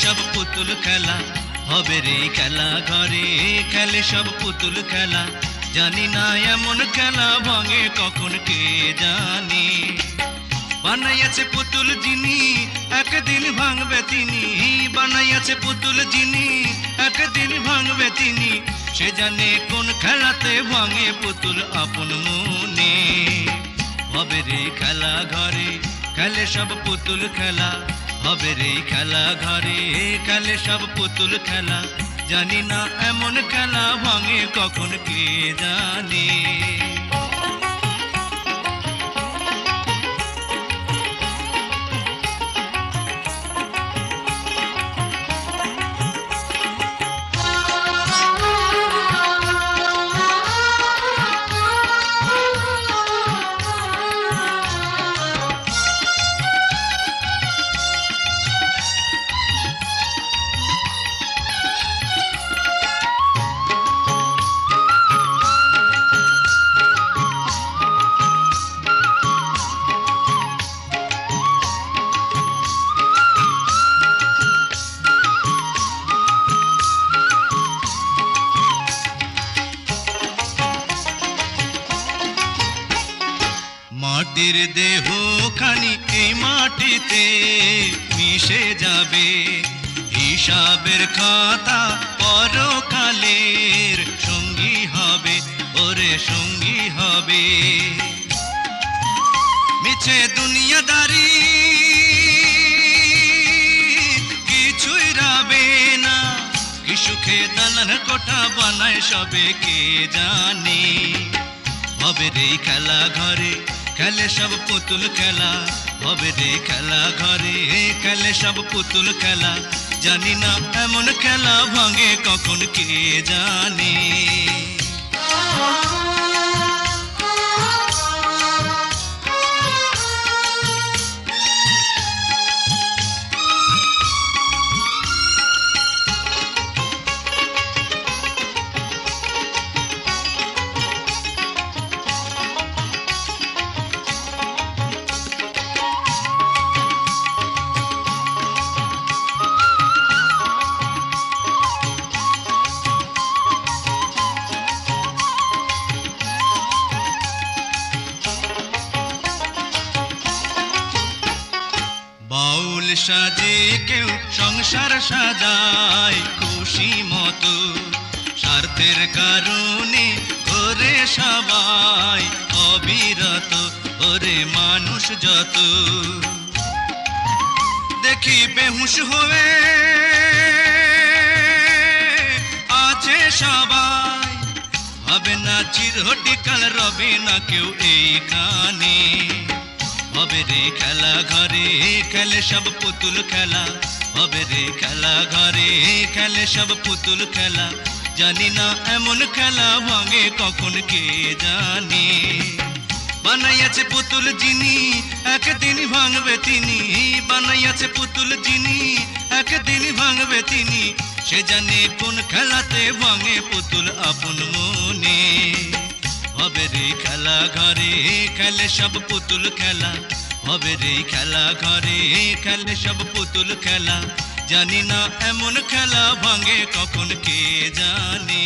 সব পুতুল খেলা হবে রে খেলা ঘরে খেলে সব পুতুল খেলা জানি না এমন খেলা ভাঙে কখন কে জানে বানাইয়াছে পুতুল যিনি একদিন ভাঙবে তিনি বানাইয়াছে পুতুল যিনি একদিন ভাঙবে তিনি সে জানে কোন খেলাতে ভাঙে পুতুল আপন মনে হবে রে খেলা ঘরে খেলে সব পুতুল খেলা হবে রে খেলা ঘরে খেলে সব পুতুল খেলা জানি না এমন খেলা ভাঙে কখন কে জানে মাটির দেহ খানি এই মাটিতে মিশে যাবে হিসাবের খাতা পরকালের সঙ্গী হবে ওরে সঙ্গী হবে মিছে দুনিয়াদারি কিছুই রবে না কি সুখে দালান কোঠা বানায় সবে কে জানে হবে রে খেলা ঘরে খেলে সব পুতুল খেলা হবে রে খেলা ঘরে খেলে সব পুতুল খেলা জানি না এমন খেলা ভাঙে কখন কে জানে বাউল সাজে কেউ সংসার সাজায় খুশি মতো স্বার্থের কারণে ঘরে সবাই অবিরত ওরে মানুষ যত দেখি বেহুশ হয়ে আছে সবাই হবে না চিরটিকাল রবে না কেউ এইখানে হবে রে খেলা ঘরে খেলে সব পুতুল খেলা হবে রে খেলা ঘরে খেলে সব পুতুল খেলা জানি না এমন খেলা ভাঙে কখন কে জানে বানাইয়াছে পুতুল যিনি একদিন ভাঙবে তিনি বানাইয়াছে পুতুল যিনি একদিন ভাঙবে তিনি সে জানে কোন খেলাতে ভাঙে পুতুল আপন মনে হবে রে খেলা ঘরে খেলে সব পুতুল খেলা হবে রে খেলা ঘরে খেলে সব পুতুল খেলা জানি না এমন খেলা ভাঙে কখন কে জানে